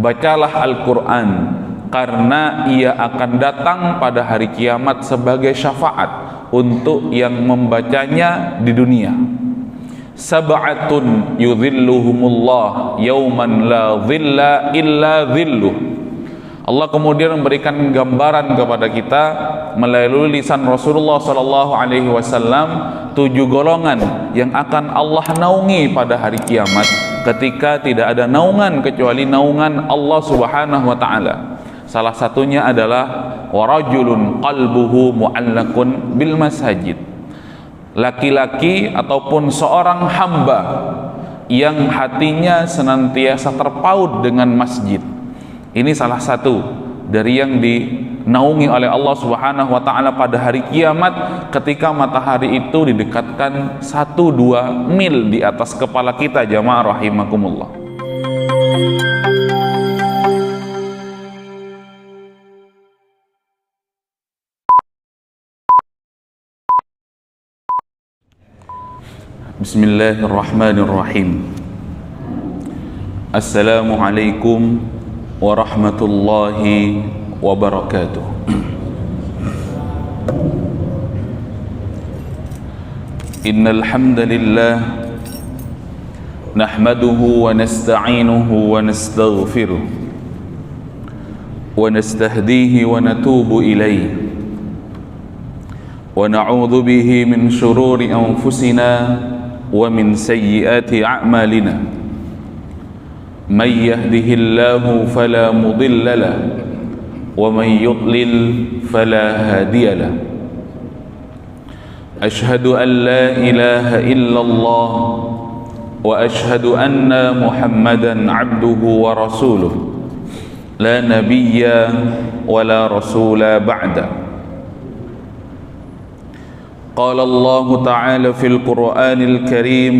bacalah Al-Quran, karena ia akan datang pada hari kiamat sebagai syafaat untuk yang membacanya di dunia. Sab'atun yudhilluhumullah yauman la dhilla illa dhilluh. Allah kemudian memberikan gambaran kepada kita melalui lisan Rasulullah SAW 7 golongan yang akan Allah naungi pada hari kiamat, ketika tidak ada naungan kecuali naungan Allah Subhanahu wa taala. Salah satunya adalah warajulun qalbuhu mu'allaqun bil masajid. Laki-laki ataupun seorang hamba yang hatinya senantiasa terpaut dengan masjid. Ini salah satu dari yang dinaungi oleh Allah Subhanahu wa taala pada hari kiamat, ketika matahari itu didekatkan 1-2 mil di atas kepala kita, jamaah rahimakumullah. Bismillahirrahmanirrahim. Assalamualaikum warahmatullahi wabarakatuh. Innal hamdalillah nahmaduhu wa nasta'inuhu wa nastaghfiruh wa nastahdihi wa natubu ilayhi wa na'udzu bihi min shururi anfusina wa min sayyiati a'malina. May yahdihillahu fala mudilla lahu wa may yudlil fala hadiya lahu. Ashhadu an la ilaha illallah wa ashhadu anna Muhammadan 'abduhu wa rasuluh. La nabiyya wa la rasula ba'da. Qala Allah Ta'ala fil Qur'anil Karim,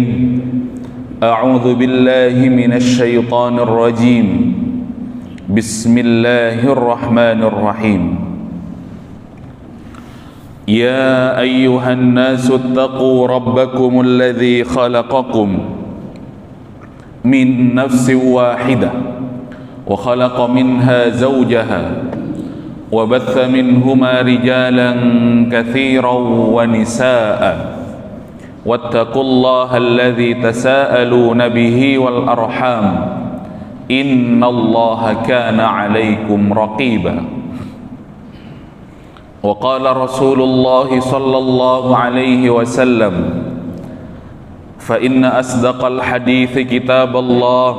A'udzu billahi minasy syaithanir rajim. Bismillahirrahmanirrahim. Ya ayyuhan nasu ittaqu rabbakumul ladzi khalaqakum min nafsin wahidah wa khalaqa minha zawjaha وبث منهما رجالا كثيرا ونساء واتقوا الله الذي تساءلون به والأرحام إن الله كان عليكم رقيبا. وقال رسول الله صلى الله عليه وسلم فإن أصدق الحديث كتاب الله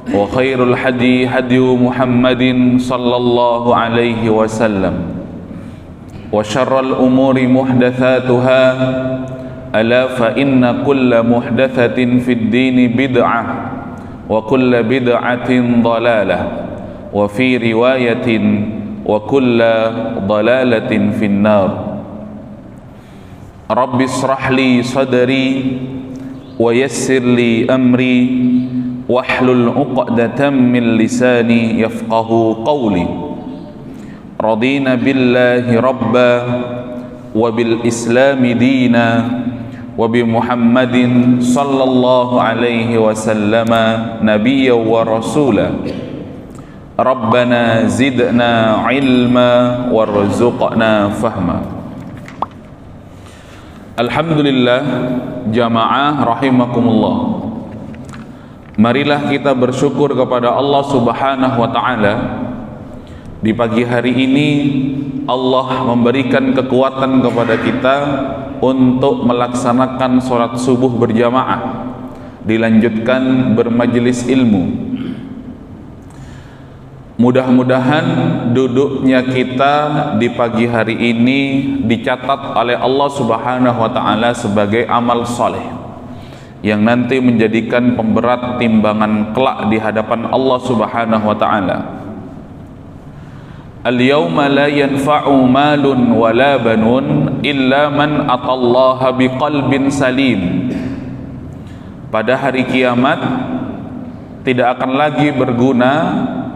وخير الحدي هدي محمد صلى الله عليه وسلم وشر الأمور محدثاتها ألا فإن كل محدثة في الدين بدعة وكل بدعة ضلالة وفي رواية وكل ضلالة في النار. رب اشرح لي صدري ويسر لي أمري wahlul 'uqdatam min lisani yafqahu qawli. Radina billahi rabba wa bil islami dina wa bi Muhammadin sallallahu alaihi wasallama nabiyya wa rasula. Rabbana zidna ilma warzuqna fahma. Alhamdulillah, jamaah rahimakumullah. Marilah kita bersyukur kepada Allah Subhanahu wa taala. Di pagi hari ini Allah memberikan kekuatan kepada kita untuk melaksanakan sholat subuh berjamaah, dilanjutkan bermajelis ilmu. Mudah-mudahan duduknya kita di pagi hari ini dicatat oleh Allah Subhanahu wa taala sebagai amal soleh yang nanti menjadikan pemberat timbangan kelak di hadapan Allah Subhanahu wa taala. Al-yawma la yanfa'u malun wala banun illa man atallaha biqalbin salim. Pada hari kiamat tidak akan lagi berguna,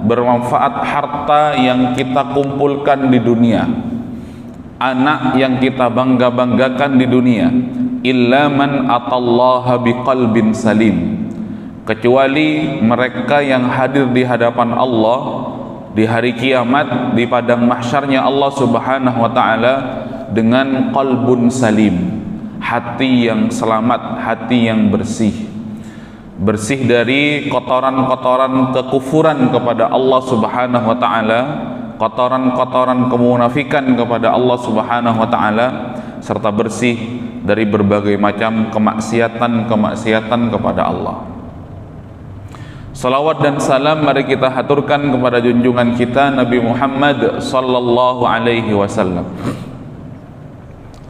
bermanfaat harta yang kita kumpulkan di dunia, anak yang kita bangga-banggakan di dunia, illa man atallaha biqalbin salim, kecuali mereka yang hadir di hadapan Allah di hari kiamat, di padang mahsyarnya Allah Subhanahu wa taala dengan qalbun salim, hati yang selamat, hati yang bersih, bersih dari kotoran-kotoran kekufuran kepada Allah Subhanahu wa taala, kotoran-kotoran kemunafikan kepada Allah Subhanahu wa taala, serta bersih dari berbagai macam kemaksiatan kepada Allah. Salawat dan salam mari kita haturkan kepada junjungan kita Nabi Muhammad sallallahu alaihi wasallam.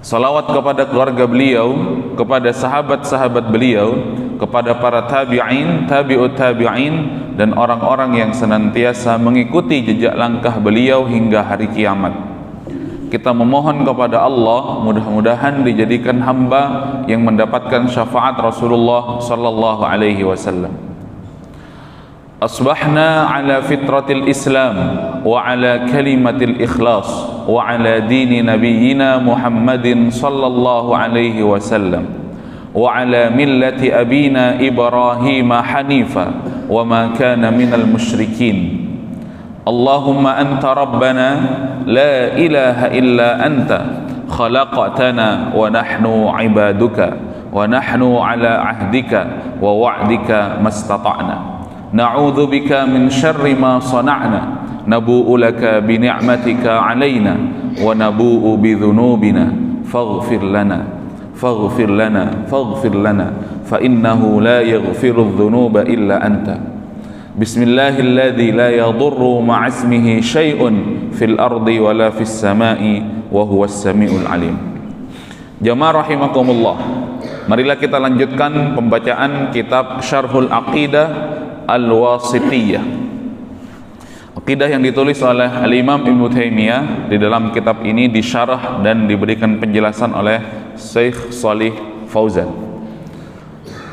Salawat kepada keluarga beliau, kepada sahabat-sahabat beliau, kepada para tabi'in, tabi'ut tabi'in, dan orang-orang yang senantiasa mengikuti jejak langkah beliau hingga hari kiamat. Kita memohon kepada Allah mudah-mudahan dijadikan hamba yang mendapatkan syafaat Rasulullah sallallahu alaihi wasallam. Asbahna ala fitratil Islam wa ala kalimatil ikhlas wa ala dini nabiyyina Muhammadin sallallahu alaihi wasallam wa ala millati abina Ibrahim hanifa wa ma kana minal musyrikin. Allahumma anta rabbana la ilaha illa anta khalaqtana wa nahnu ibaduka wa nahnu ala ahdika wa wa'dika mastata'na. Na'udzu bika min syarri ma sana'na nabu'u laka bi ni'matika 'alaina wa nabu'u bi dhunubina faghfir lana fa innahu la yaghfiru dhunuba illa anta. Bismillahilladzi la yadurru ma'asmihi syai'un fil ardi wala fis sama'i wa huwas samiul alim. Jamaah rahimakumullah, marilah kita lanjutkan pembacaan kitab Syarhul Aqidah Al-Wasithiyah, akidah yang ditulis oleh Al-Imam Ibnu Taimiyah. Di dalam kitab ini disyarah dan diberikan penjelasan oleh Syekh Shalih Fauzan.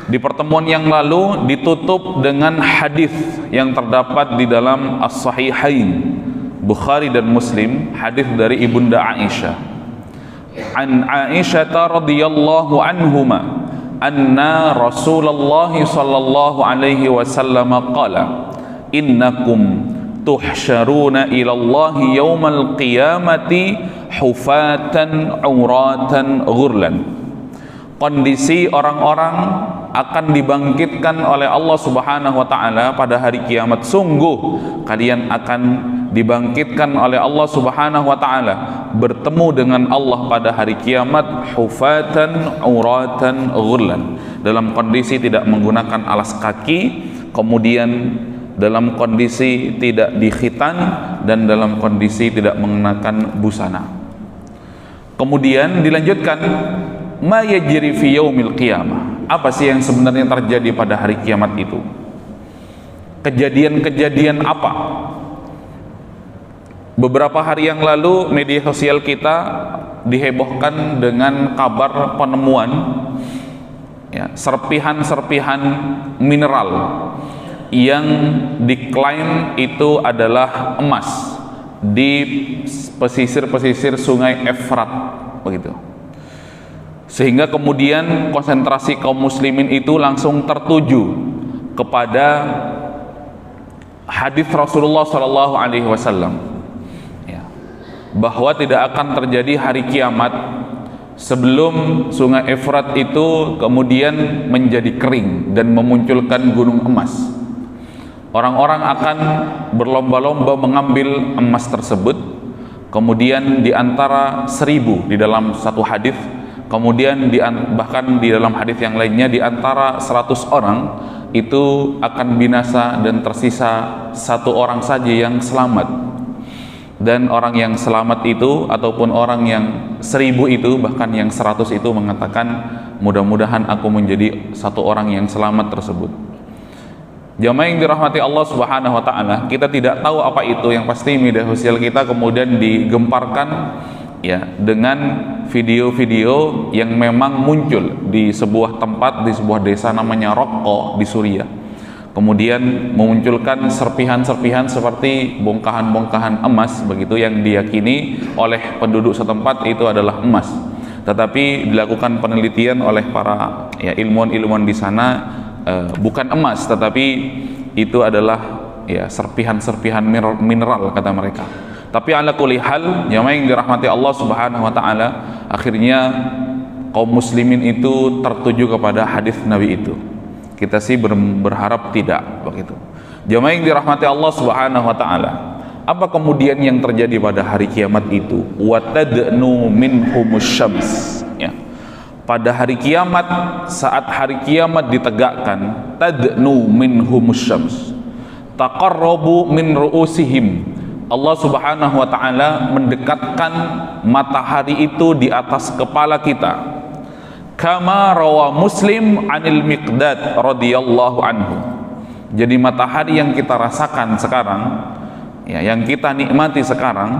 Di pertemuan yang lalu ditutup dengan hadis yang terdapat di dalam As-Sahihain Bukhari dan Muslim, hadis dari Ibunda Aisyah. An Aisyah radhiyallahu anhuma anna Rasulullah sallallahu alaihi wasallam qala innakum tuhsyaruna ila Allah yaumal qiyamati hufatan uratan ghurlan. Kondisi orang-orang akan dibangkitkan oleh Allah Subhanahu wa taala pada hari kiamat. Sungguh kalian akan dibangkitkan oleh Allah Subhanahu wa taala, bertemu dengan Allah pada hari kiamat hufatan uratan ghurlan, dalam kondisi tidak menggunakan alas kaki, kemudian dalam kondisi tidak dikhitan, dan dalam kondisi tidak mengenakan busana. Kemudian dilanjutkan, ma yajri fi yaumil qiyamah. Apa sih yang sebenarnya terjadi pada hari kiamat itu? Kejadian-kejadian apa? Beberapa hari yang lalu media sosial kita dihebohkan dengan kabar penemuan serpihan-serpihan mineral yang diklaim itu adalah emas di pesisir-pesisir Sungai Efrat, begitu. Sehingga kemudian konsentrasi kaum muslimin itu langsung tertuju kepada hadis Rasulullah sallallahu alaihi wasallam, bahwa tidak akan terjadi hari kiamat sebelum Sungai Efrat itu kemudian menjadi kering dan memunculkan gunung emas. Orang-orang akan berlomba-lomba mengambil emas tersebut, kemudian di antara 1000 di dalam satu hadis, kemudian bahkan di dalam hadis yang lainnya di antara 100 orang itu akan binasa dan tersisa 1 orang saja yang selamat. Dan orang yang selamat itu ataupun orang yang 1000 itu, bahkan yang 100 itu mengatakan, mudah-mudahan aku menjadi 1 orang yang selamat tersebut. Jamaah yang dirahmati Allah Subhanahu wa taala, kita tidak tahu apa itu, yang pasti media sosial kita kemudian digemparkan dengan video-video yang memang muncul di sebuah tempat, di sebuah desa namanya Raqqa di Suriah. Kemudian memunculkan serpihan-serpihan seperti bongkahan-bongkahan emas, begitu, yang diyakini oleh penduduk setempat itu adalah emas. Tetapi dilakukan penelitian oleh para ilmuwan-ilmuwan di sana, bukan emas, tetapi itu adalah ya serpihan-serpihan mineral kata mereka. Tapi ala kulli hal, jamaah yang dirahmati Allah Subhanahu wa taala, akhirnya kaum muslimin itu tertuju kepada hadis Nabi itu. Kita sih berharap tidak begitu. Jamaah yang dirahmati Allah Subhanahu wa taala, apa kemudian yang terjadi pada hari kiamat itu? Wa tadnu minhumus syams, ya. Pada hari kiamat, saat hari kiamat ditegakkan, tadnu minhumus syams, taqarrabu min ru'usihim, Allah Subhanahu wa taala mendekatkan matahari itu di atas kepala kita. Kama rawa Muslim anil Miqdad radhiyallahu anhu. Jadi matahari yang kita rasakan sekarang, ya, yang kita nikmati sekarang,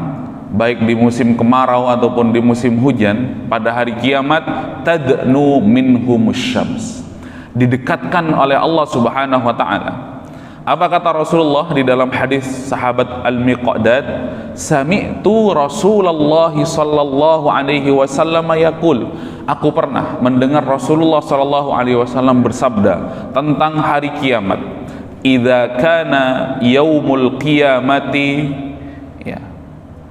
baik di musim kemarau ataupun di musim hujan, pada hari kiamat tadnu minhumus syams, didekatkan oleh Allah Subhanahu wa taala. Apa kata Rasulullah di dalam hadis sahabat Al-Miqdad? Sami'tu Rasulullah sallallahu alaihi wasallam yaqul, aku pernah mendengar Rasulullah sallallahu alaihi wasallam bersabda tentang hari kiamat. Idza kana yaumul qiyamati, ya,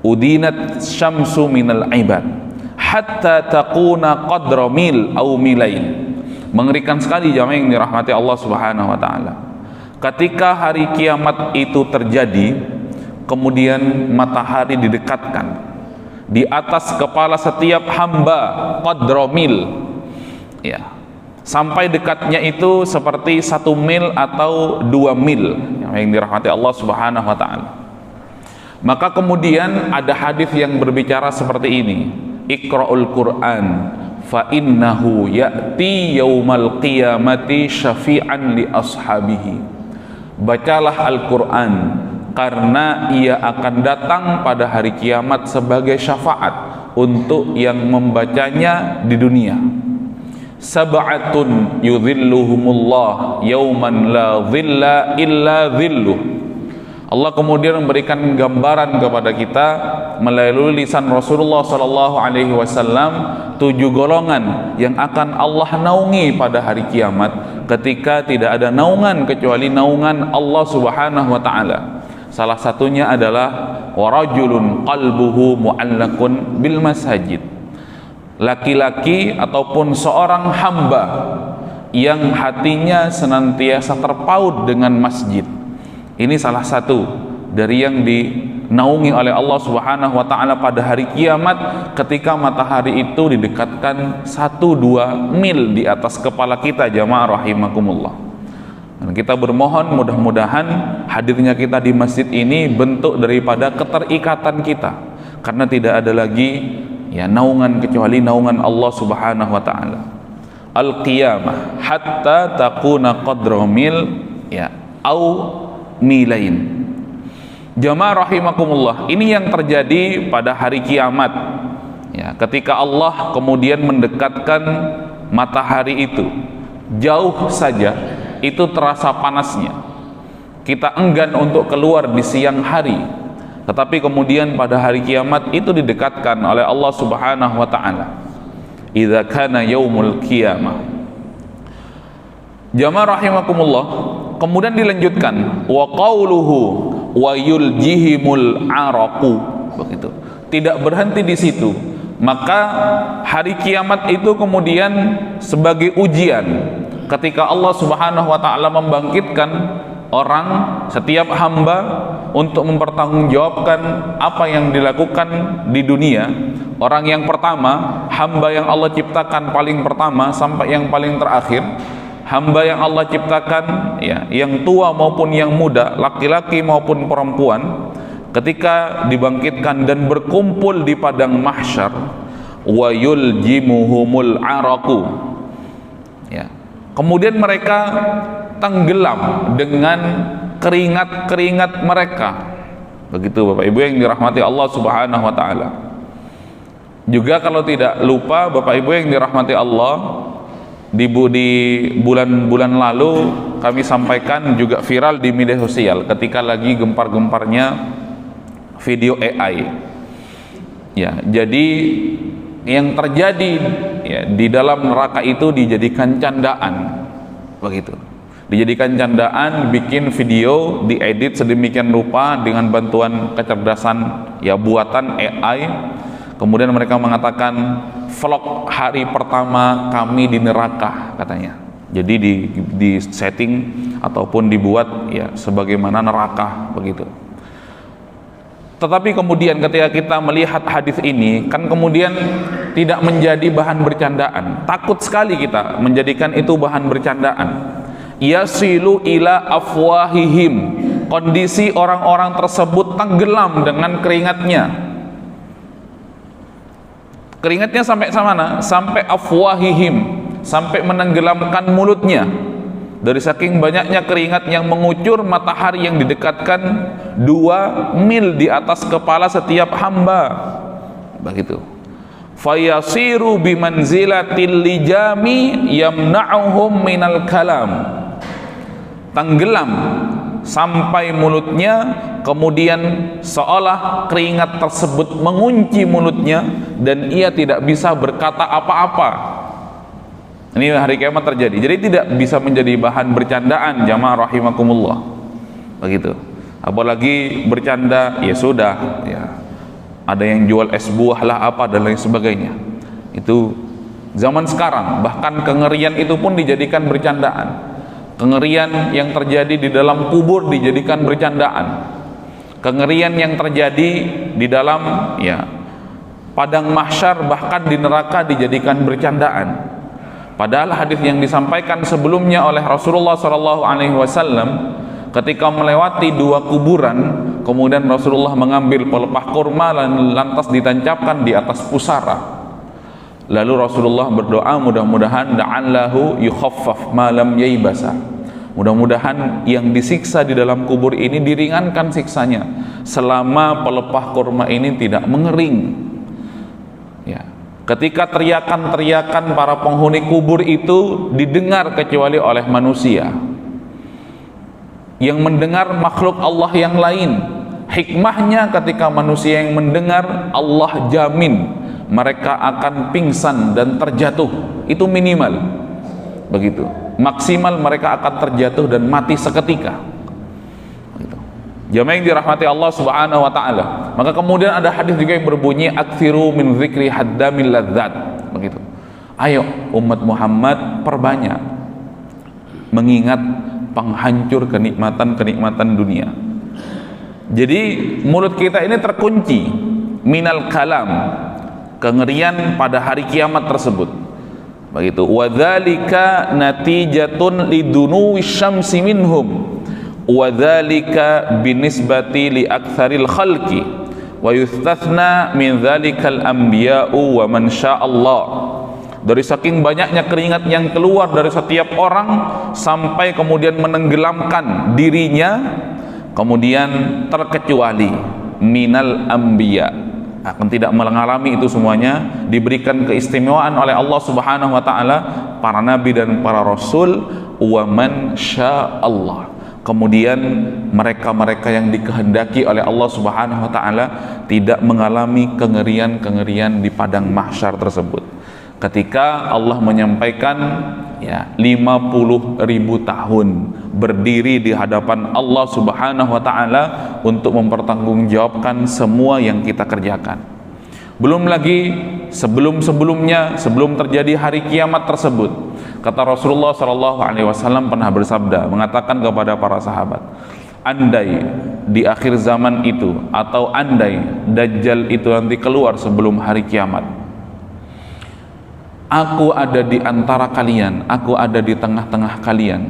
udinat syamsu minal ibad hatta taquna qadra mil au milain. Mengerikan sekali jamaah yang dirahmati Allah Subhanahu wa taala. Ketika hari kiamat itu terjadi, kemudian matahari didekatkan di atas kepala setiap hamba qadra mil, ya, sampai dekatnya itu seperti 1 mil atau 2 mil, yang dirahmati Allah Subhanahu wa taala. Maka kemudian ada hadis yang berbicara seperti ini, Iqra'ul Qur'an fa innahu ya'ti yaumal qiyamati syafi'an li ashabihi. Bacalah Al-Quran, karena ia akan datang pada hari kiamat sebagai syafaat untuk yang membacanya di dunia. Sab'atun yudhilluhumullah yauman la dhilla illa dhilluh. Allah kemudian memberikan gambaran kepada kita melalui lisan Rasulullah sallallahu alaihi wasallam 7 golongan yang akan Allah naungi pada hari kiamat, ketika tidak ada naungan kecuali naungan Allah Subhanahu wa taala. Salah satunya adalah warajulun qalbuhu mu'allaqun bil masajid. Laki-laki ataupun seorang hamba yang hatinya senantiasa terpaut dengan masjid. Ini salah satu dari yang dinaungi oleh Allah Subhanahu wa taala pada hari kiamat, ketika matahari itu didekatkan 1-2 mil di atas kepala kita, jamaah rahimakumullah. Dan kita bermohon mudah-mudahan hadirnya kita di masjid ini bentuk daripada keterikatan kita, karena tidak ada lagi ya naungan kecuali naungan Allah Subhanahu wa taala. Al-qiyamah hatta taquna qadra mil, ya, au milain. Jamaah rahimakumullah, ini yang terjadi pada hari kiamat, ya, ketika Allah kemudian mendekatkan matahari itu jauh saja, itu terasa panasnya, kita enggan untuk keluar di siang hari, tetapi kemudian pada hari kiamat itu didekatkan oleh Allah Subhanahu wa taala. Idza kana yaumul qiyamah. Jamaah rahimakumullah, kemudian dilanjutkan wa qauluhu wa yuljihimul araqu, begitu. Tidak berhenti di situ, maka hari kiamat itu kemudian sebagai ujian, ketika Allah Subhanahu wa taala membangkitkan orang, setiap hamba, untuk mempertanggungjawabkan apa yang dilakukan di dunia. Orang yang pertama, hamba yang Allah ciptakan paling pertama sampai yang paling terakhir, hamba yang Allah ciptakan, ya, yang tua maupun yang muda, laki-laki maupun perempuan, ketika dibangkitkan dan berkumpul di padang mahsyar, wa yuljimuhumul araqu, ya, kemudian mereka tenggelam dengan keringat-keringat mereka, begitu Bapak Ibu yang dirahmati Allah Subhanahu wa taala. Juga kalau tidak lupa Bapak Ibu yang dirahmati Allah, di bulan-bulan lalu kami sampaikan juga viral di media sosial ketika lagi gempar-gemparnya video AI. Ya, jadi yang terjadi, ya, di dalam neraka itu dijadikan candaan, begitu. dijadikan candaan, bikin video, diedit sedemikian rupa dengan bantuan kecerdasan ya buatan AI. Kemudian mereka mengatakan vlog hari pertama kami di neraka katanya. Jadi di setting ataupun dibuat ya sebagaimana neraka begitu. Tetapi kemudian ketika kita melihat hadis ini kan kemudian tidak menjadi bahan bercandaan. Takut sekali kita menjadikan itu bahan bercandaan. Yasilu ila afwahihim, kondisi orang-orang tersebut tenggelam dengan keringatnya. Keringatnya sampai mana? Sampai afwahihim, sampai menenggelamkan mulutnya. Dari saking banyaknya keringat yang mengucur, matahari yang didekatkan 2 mil di atas kepala setiap hamba. Begitu. Fayasiru bimanzilatil lijami yamna'uhum minal kalam. Tenggelam sampai mulutnya, kemudian seolah keringat tersebut mengunci mulutnya dan ia tidak bisa berkata apa-apa. Ini hari kiamat terjadi. Jadi tidak bisa menjadi bahan bercandaan, jamaah rahimakumullah. Begitu. Apalagi bercanda, ya sudah, ya. Ada yang jual es buah lah apa dan lain sebagainya. Itu zaman sekarang, bahkan kengerian itu pun dijadikan bercandaan. Kengerian yang terjadi di dalam kubur dijadikan bercandaan. Kengerian yang terjadi di dalam ya padang mahsyar bahkan di neraka dijadikan bercandaan. Padahal hadis yang disampaikan sebelumnya oleh Rasulullah SAW ketika melewati 2 kuburan, kemudian Rasulullah mengambil pelepah kurma dan lantas ditancapkan di atas pusara. Lalu Rasulullah berdoa, mudah-mudahan da'allahu yukhaffaf ma lam yaibasa. Mudah-mudahan yang disiksa di dalam kubur ini diringankan siksanya selama pelepah kurma ini tidak mengering. Ya. Ketika teriakan-teriakan para penghuni kubur itu didengar kecuali oleh manusia. Yang mendengar makhluk Allah yang lain. Hikmahnya ketika manusia yang mendengar, Allah jamin mereka akan pingsan dan terjatuh. Itu minimal. Begitu. Maksimal mereka akan terjatuh dan mati seketika. Begitu. Jamaah yang dirahmati Allah Subhanahu wa taala. Maka kemudian ada hadis juga yang berbunyi aktsiru min dzikri haddamil ladzat. Begitu. Ayo umat Muhammad perbanyak mengingat penghancur kenikmatan-kenikmatan dunia. Jadi mulut kita ini terkunci minal kalam, kengerian pada hari kiamat tersebut. Begitu. Wadzalika natijatun lidunuwi syamsi minhum. Wadzalika binisbati li aktsaril khalqi wa yustathna min dzalikal anbiya'u wa man sya'allah. Dari saking banyaknya keringat yang keluar dari setiap orang sampai kemudian menenggelamkan dirinya, kemudian terkecuali minal anbiya, akan tidak mengalami itu semuanya, diberikan keistimewaan oleh Allah Subhanahu wa taala para nabi dan para rasul, wa man sya'allah. Kemudian mereka-mereka yang dikehendaki oleh Allah Subhanahu wa taala tidak mengalami kengerian-kengerian di padang mahsyar tersebut. Ketika Allah menyampaikan ya 50.000 tahun berdiri di hadapan Allah Subhanahu wa taala untuk mempertanggungjawabkan semua yang kita kerjakan. Belum lagi sebelum-sebelumnya, sebelum terjadi hari kiamat tersebut, kata Rasulullah SAW pernah bersabda, mengatakan kepada para sahabat, andai di akhir zaman itu atau andai Dajjal itu nanti keluar sebelum hari kiamat, aku ada di antara kalian, aku ada di tengah-tengah kalian,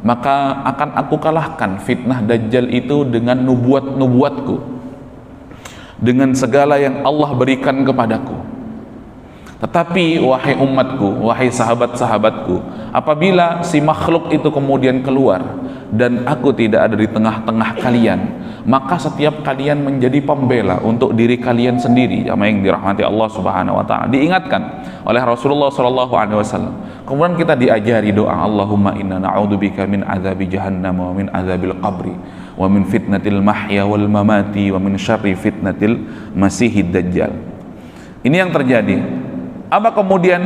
maka akan aku kalahkan fitnah Dajjal itu dengan nubuat-nubuatku, dengan segala yang Allah berikan kepadaku. Tetapi wahai umatku, wahai sahabat-sahabatku, apabila si makhluk itu kemudian keluar dan aku tidak ada di tengah-tengah kalian, maka setiap kalian menjadi pembela untuk diri kalian sendiri. Jamaah yang dirahmati Allah Subhanahu wa taala, diingatkan oleh Rasulullah SAW. Kemudian kita diajari doa, Allahumma inna na'udzubika min azabi jahannam wa min azabil qabri wa min fitnatil mahya wal mamati wa min syarri fitnatil masihid dajjal. Ini yang terjadi. Apa kemudian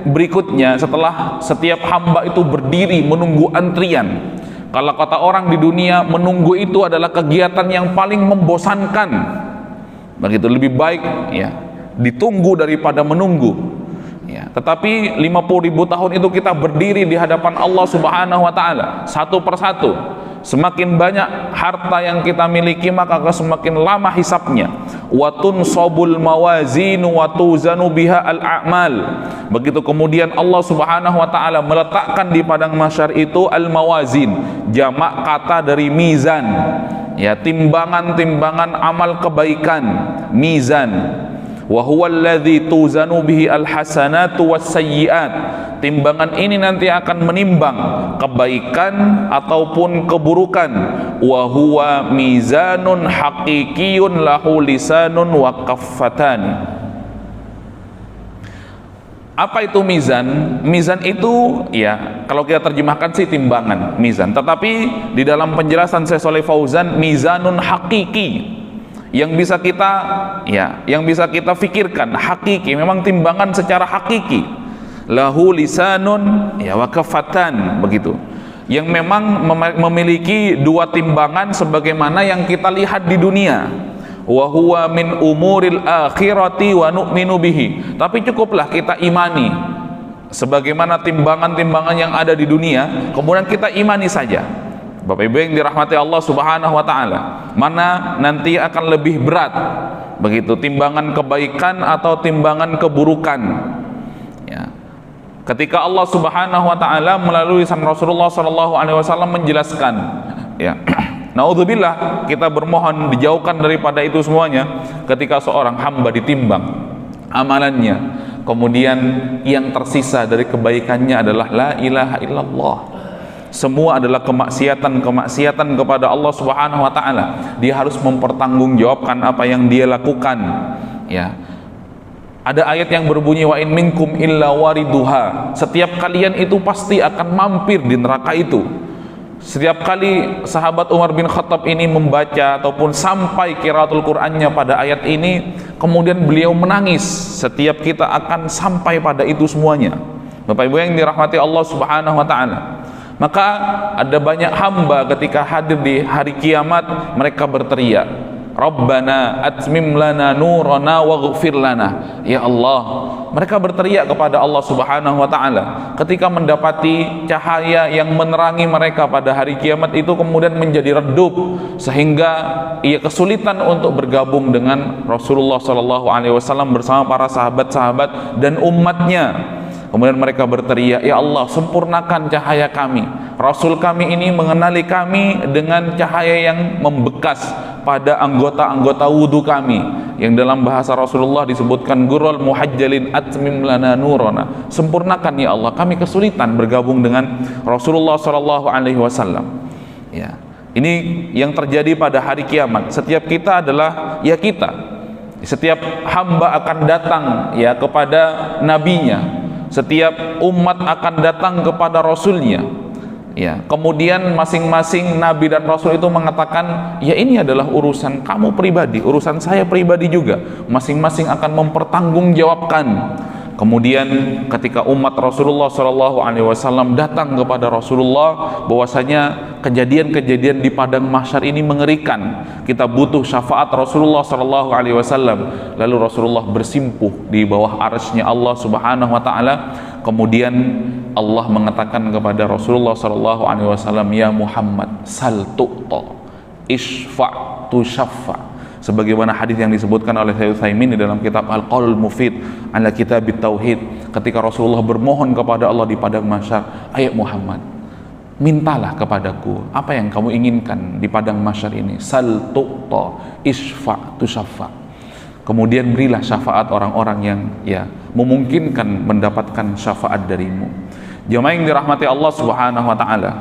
berikutnya setelah setiap hamba itu berdiri menunggu antrian? Kalau kata orang di dunia, menunggu itu adalah kegiatan yang paling membosankan. Begitu, lebih baik ya ditunggu daripada menunggu. Ya, tetapi 50.000 tahun itu kita berdiri di hadapan Allah Subhanahu wa taala satu persatu. Semakin banyak harta yang kita miliki, maka semakin lama hisabnya. Wa tunsabul mawazinu wa tuzanu biha al-a'mal. Begitu kemudian Allah Subhanahu wa taala meletakkan di padang mahsyar itu al-mawazin, jamak kata dari mizan. Ya, timbangan-timbangan amal kebaikan, mizan. Wa huwa alladzi tuzanu bihi al-hasanatu was-sayyi'at. Timbangan ini nanti akan menimbang kebaikan ataupun keburukan. Wa huwa mizanun haqiqiyun lahu lisanun wa kaffatani. Apa itu mizan? Mizan itu ya kalau kita terjemahkan sih timbangan, mizan. Tetapi di dalam penjelasan Syekh Shalih Fauzan, mizanun haqiqi, yang bisa kita fikirkan, hakiki, memang timbangan secara hakiki. Lahu lisanun ya wa kafatan, begitu, yang memang memiliki dua timbangan sebagaimana yang kita lihat di dunia. Wa huwa min umuril akhirati wa nu'minu bihi. Tapi cukuplah kita imani sebagaimana timbangan-timbangan yang ada di dunia, kemudian kita imani saja. Bapak Ibu yang dirahmati Allah Subhanahu wa taala, mana nanti akan lebih berat, begitu, timbangan kebaikan atau timbangan keburukan. Ya. Ketika Allah Subhanahu wa taala melalui lisan Rasulullah sallallahu alaihi wasallam menjelaskan, ya. Naudzubillah, kita bermohon dijauhkan daripada itu semuanya. Ketika seorang hamba ditimbang amalannya, kemudian yang tersisa dari kebaikannya adalah la ilaha illallah, semua adalah kemaksiatan kepada Allah Subhanahu wa taala, dia harus mempertanggungjawabkan apa yang dia lakukan. Ya. Ada ayat yang berbunyi wa in minkum illa wariduha. Setiap kalian itu pasti akan mampir di neraka itu. Setiap kali sahabat Umar bin Khattab ini membaca ataupun sampai qiraatul Qur'annya pada ayat ini, kemudian beliau menangis. Setiap kita akan sampai pada itu semuanya. Bapak Ibu yang dirahmati Allah Subhanahu wa taala. Maka ada banyak hamba ketika hadir di hari kiamat, mereka berteriak, Rabbana atmim lana nurana waghfir lana. Ya Allah, mereka berteriak kepada Allah Subhanahu wa taala ketika mendapati cahaya yang menerangi mereka pada hari kiamat itu kemudian menjadi redup, sehingga ia kesulitan untuk bergabung dengan Rasulullah sallallahu alaihi wasallam bersama para sahabat-sahabat dan umatnya. Kemudian mereka berteriak, ya Allah, sempurnakan cahaya kami. Rasul kami ini mengenali kami dengan cahaya yang membekas pada anggota-anggota wudhu kami, yang dalam bahasa Rasulullah disebutkan gurul muhajjalin atmim lana nurana. Sempurnakan ya Allah, kami kesulitan bergabung dengan Rasulullah sallallahu alaihi wasallam. Ya. Ini yang terjadi pada hari kiamat. Setiap kita adalah ya kita. Setiap hamba akan datang ya kepada nabinya. Setiap umat akan datang kepada rasulnya. Ya, kemudian masing-masing nabi dan rasul itu mengatakan, ya ini adalah urusan kamu pribadi, urusan saya pribadi juga. Masing-masing akan mempertanggungjawabkan. Kemudian ketika umat Rasulullah SAW datang kepada Rasulullah, bahwasanya kejadian-kejadian di padang mahsyar ini mengerikan, kita butuh syafaat Rasulullah SAW. Lalu Rasulullah bersimpuh di bawah arsy-Nya Allah Subhanahu wa taala. Kemudian Allah mengatakan kepada Rasulullah SAW, ya Muhammad, sal tu'ta, isfa' tu syaffa. Sebagaimana hadis yang disebutkan oleh Syekh Utsaimin di dalam kitab Al-Qaulul Mufid ala Kitab Tauhid, ketika Rasulullah bermohon kepada Allah di padang mahsyar, ayat Muhammad, mintalah kepadaku apa yang kamu inginkan di padang mahsyar ini. Sal tu'ta, isfa' tu syaffa. Kemudian berilah syafaat orang-orang yang ya memungkinkan mendapatkan syafaat darimu. Jemaah yang dirahmati Allah Subhanahu wa taala,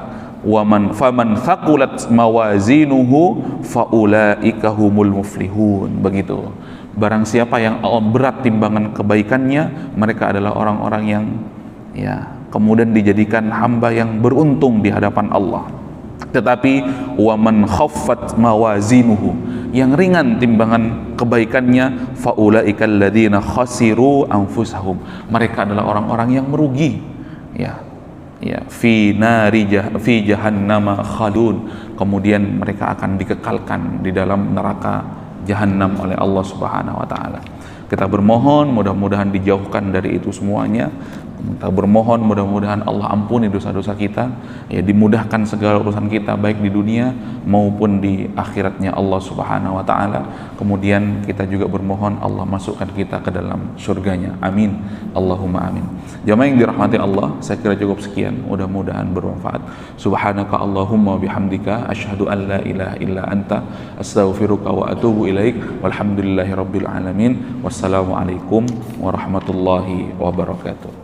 wa man faman thaqulat mawazinuhu faulaika humul muflihun. Begitu, barang siapa yang berat timbangan kebaikannya, mereka adalah orang-orang yang ya kemudian dijadikan hamba yang beruntung di hadapan Allah. Tetapi wa man khaffat mawazinuhu, yang ringan timbangan kebaikannya, faulaikal ladzina khasiru anfusahum, mereka adalah orang-orang yang merugi, ya fi jahannama khalun, kemudian mereka akan dikekalkan di dalam neraka jahannam oleh Allah Subhanahu wa taala. Kita bermohon mudah-mudahan dijauhkan dari itu semuanya. Kita bermohon mudah-mudahan Allah ampuni dosa-dosa kita, ya dimudahkan segala urusan kita baik di dunia maupun di akhiratnya Allah Subhanahu wa taala. Kemudian kita juga bermohon Allah masukkan kita ke dalam surganya. Amin. Allahumma amin. Jamaah yang dirahmati Allah, saya kira cukup sekian, mudah-mudahan bermanfaat. Subhanaka Allahumma bihamdika asyhadu an la ilaha illa anta astaghfiruka wa atubu ilaik. Walhamdulillahirabbil alamin. Wassalamualaikum warahmatullahi wabarakatuh.